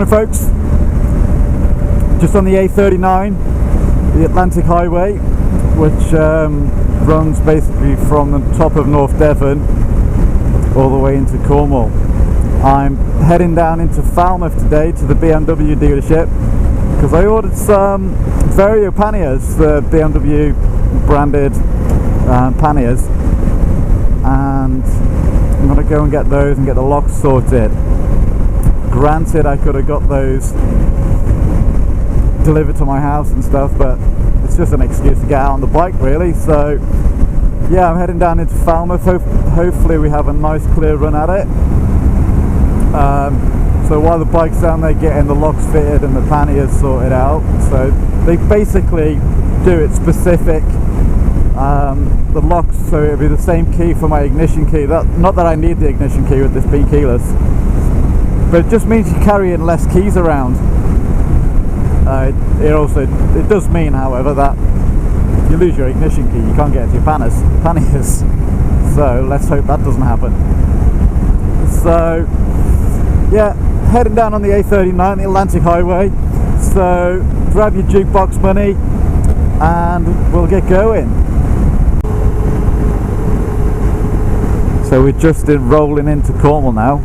Morning folks, just on the A39, the Atlantic Highway, which runs basically from the top of North Devon all the way into Cornwall. I'm heading down into Falmouth today to the BMW dealership because I ordered some Vario Panniers, the BMW branded Panniers, and I'm going to go and get those and get the locks sorted. Granted, I could have got those delivered to my house and stuff, but it's just an excuse to get out on the bike really. So yeah, I'm heading down into Falmouth. Hopefully we have a nice clear run at it. So while the bike's down there getting the locks fitted and the panniers sorted out, so they basically do it specific, the locks, so it'll be the same key for my ignition key. Not that I need the ignition key with this being keyless, but it just means you carry in less keys around. It does mean, however, that if you lose your ignition key, you can't get into your panniers. So let's hope that doesn't happen. So yeah, heading down on the A39, the Atlantic Highway. So grab your jukebox money and we'll get going. So we're just rolling into Cornwall now.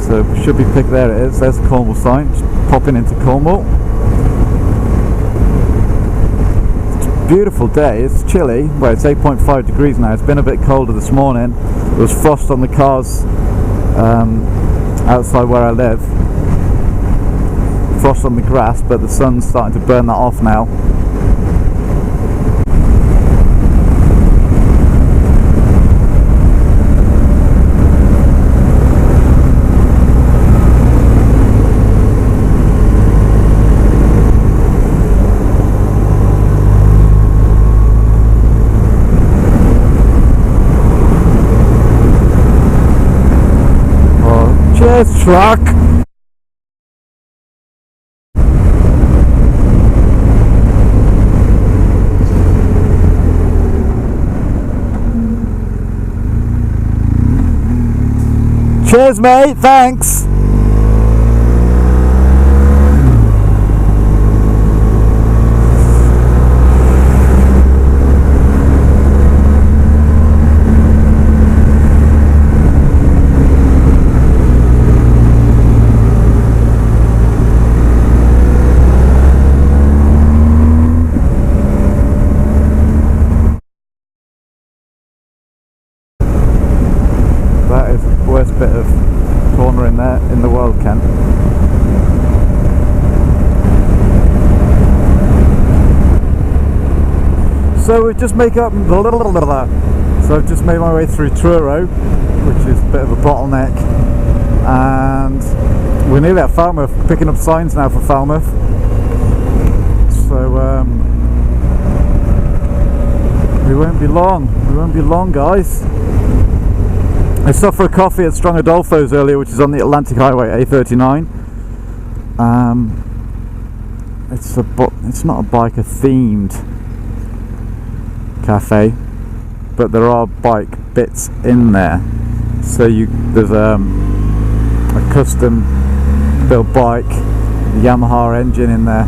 So should be picked. There it is. There's the Cornwall sign. Just popping into Cornwall. It's a beautiful day. It's chilly. Well, it's 8.5 degrees now. It's been a bit colder this morning. There was frost on the cars outside where I live. Frost on the grass, but the sun's starting to burn that off now. Cheers, truck! Cheers, mate, thanks! That is the worst bit of corner in the world, Ken. So we just make up so I've just made my way through Truro, which is a bit of a bottleneck, and we're nearly at Falmouth, picking up signs now for Falmouth. So we won't be long guys. I stopped for a coffee at Strong Adolfo's earlier, which is on the Atlantic Highway, A39. It's not a biker themed cafe, but there are bike bits in there. So there's a custom built bike, the Yamaha engine in there,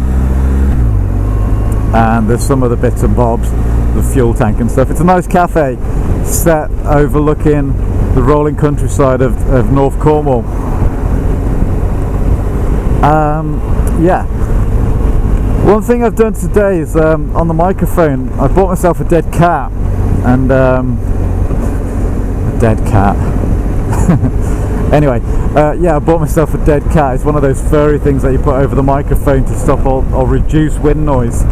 and there's some other bits and bobs, the fuel tank and stuff. It's a nice cafe set overlooking the rolling countryside of North Cornwall. Yeah. One thing I've done today is on the microphone, I bought myself a dead cat, and a dead cat. Anyway, yeah, I bought myself a dead cat. It's one of those furry things that you put over the microphone to stop or reduce wind noise,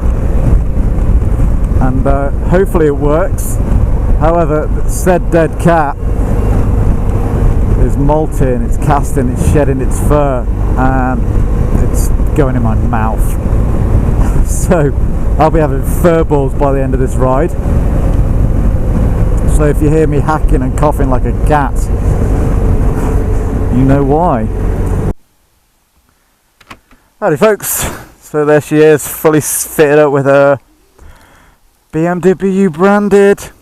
and hopefully it works. However, said dead cat is molting, it's casting, it's shedding its fur, and it's going in my mouth. So I'll be having fur balls by the end of this ride. So if you hear me hacking and coughing like a cat, you know why. Howdy folks, so there she is, fully fitted up with her BMW branded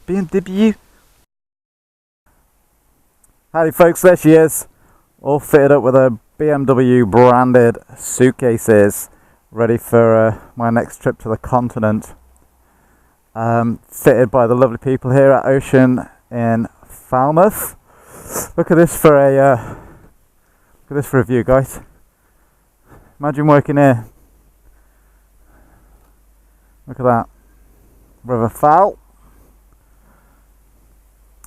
BMW. Howdy folks, there she is, all fitted up with a BMW branded suitcases, ready for my next trip to the continent. Fitted by the lovely people here at Ocean in Falmouth. Look at this for a view, guys. Imagine working here. Look at that. River Fal.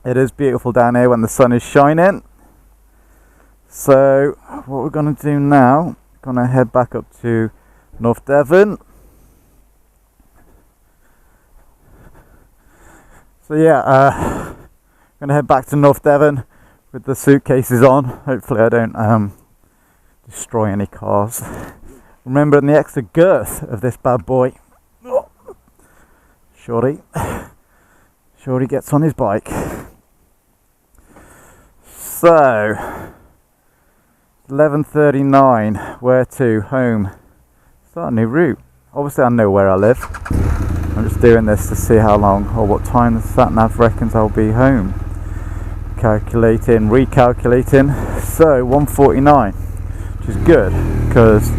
It is beautiful down here when the sun is shining. So what we're going to do now, going to head back up to North Devon. So yeah, going to head back to North Devon with the suitcases on. Hopefully I don't destroy any cars. Remembering the extra girth of this bad boy. Shorty gets on his bike. So 11:39. Where to? Home. Start a new route. Obviously I know where I live. I'm just doing this to see how long or what time the sat nav reckons I'll be home. Calculating, recalculating. So 1:49, which is good because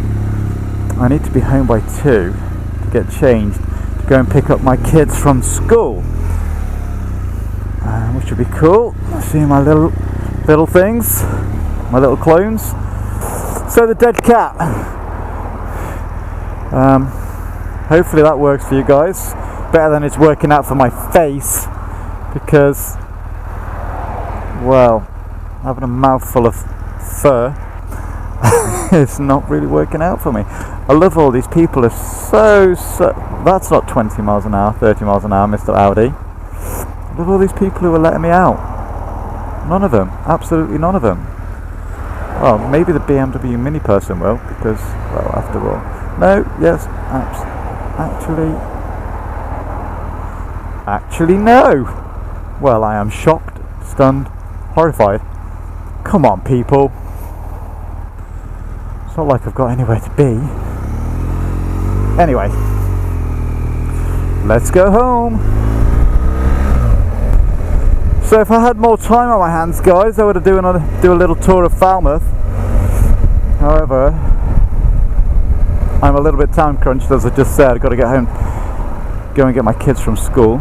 I need to be home by 2 to get changed to go and pick up my kids from school, which would be cool. See my little things, my little clones. So the dead cat. Hopefully that works for you guys. Better than it's working out for my face, because, well, having a mouthful of fur it's not really working out for me. I love all these people are so that's not 20 miles an hour, 30 miles an hour, Mr. Audi. I love all these people who are letting me out. None of them, absolutely none of them. Well, maybe the BMW Mini person will, because, well, after all. No, yes, actually no. Well, I am shocked, stunned, horrified. Come on, people. It's not like I've got anywhere to be. Anyway, let's go home. So if I had more time on my hands, guys, I would have do a little tour of Falmouth. However, I'm a little bit time crunched, as I just said. I've got to get home, go and get my kids from school.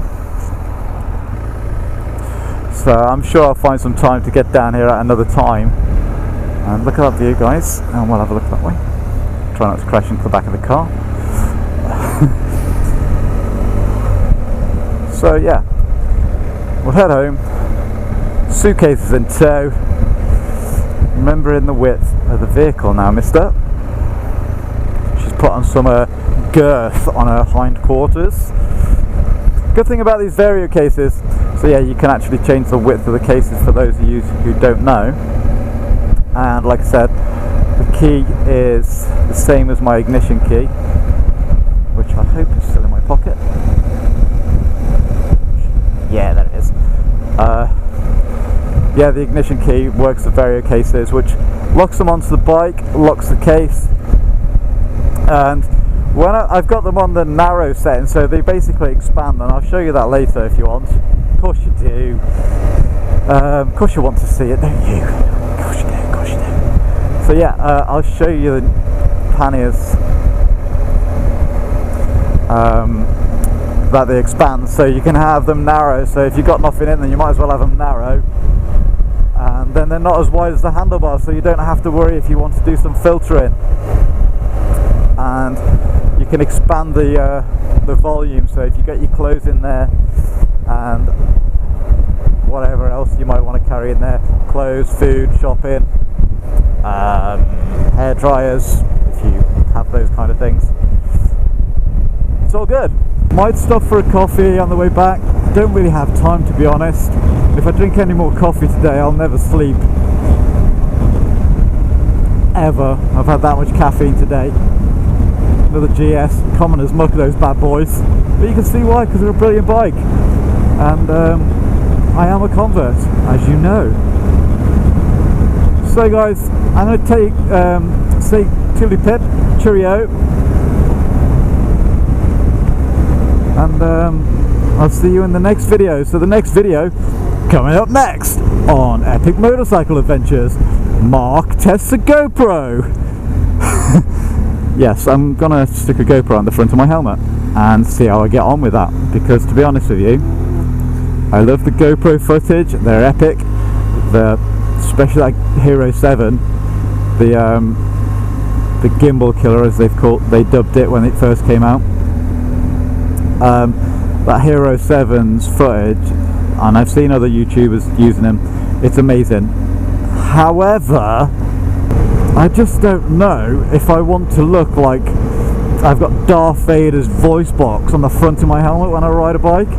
So I'm sure I'll find some time to get down here at another time. And look at that view, guys, and we'll have a look that way. Try not to crash into the back of the car. So yeah, we'll head home. Suitcases in tow. Remembering the width of the vehicle now, mister. She's put on some girth on her hindquarters. Good thing about these Vario cases, so yeah, you can actually change the width of the cases for those of you who don't know. And like I said, the key is the same as my ignition key, which I hope is still in my pocket. Yeah, there it is. Yeah, the ignition key works the Vario cases, which locks them onto the bike, locks the case. And when I've got them on the narrow setting, so they basically expand, and I'll show you that later if you want. Of course you do. Of course you want to see it, don't you? Of course you do, of course you do. So yeah, I'll show you the panniers that they expand, so you can have them narrow. So if you've got nothing in, then you might as well have them narrow. And then they're not as wide as the handlebars, so you don't have to worry if you want to do some filtering. And you can expand the volume, so if you get your clothes in there and whatever else you might want to carry in there, clothes, food, shopping, hair dryers, if you have those kind of things, it's all good. Might stop for a coffee on the way back. Don't really have time, to be honest. If I drink any more coffee today, I'll never sleep. Ever. I've had that much caffeine today. Another GS, common as muck, those bad boys. But you can see why, because they're a brilliant bike. And I am a convert, as you know. So guys, I'm going to say tiddly pip, cheerio. And I'll see you in the next video. So the next video coming up next on Epic Motorcycle Adventures. Mark tests a GoPro. Yes, I'm gonna stick a GoPro on the front of my helmet and see how I get on with that, because to be honest with you, I love the GoPro footage. They're epic. Especially like Hero 7, the gimbal killer, as they dubbed it when it first came out. That Hero 7's footage, and I've seen other YouTubers using them, it's amazing. However, I just don't know if I want to look like I've got Darth Vader's voice box on the front of my helmet when I ride a bike.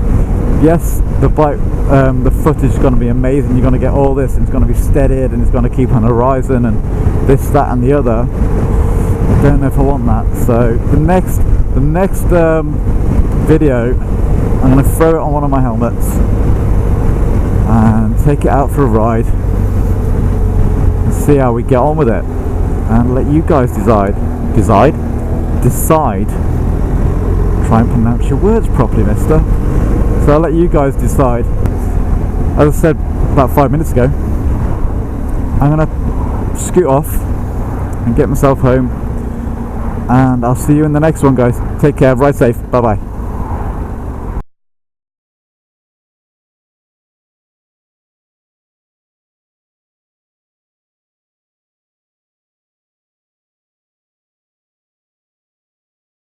Yes, the bike, the footage is going to be amazing. You're going to get all this, and it's going to be steadied, and it's going to keep on horizon, and this, that, and the other. I don't know if I want that. So the next video, I'm going to throw it on one of my helmets and take it out for a ride and see how we get on with it, and let you guys decide. Try and pronounce your words properly, mister. So I'll let you guys decide. As I said about 5 minutes ago, I'm going to scoot off and get myself home, and I'll see you in the next one, guys. Take care, ride safe, bye bye.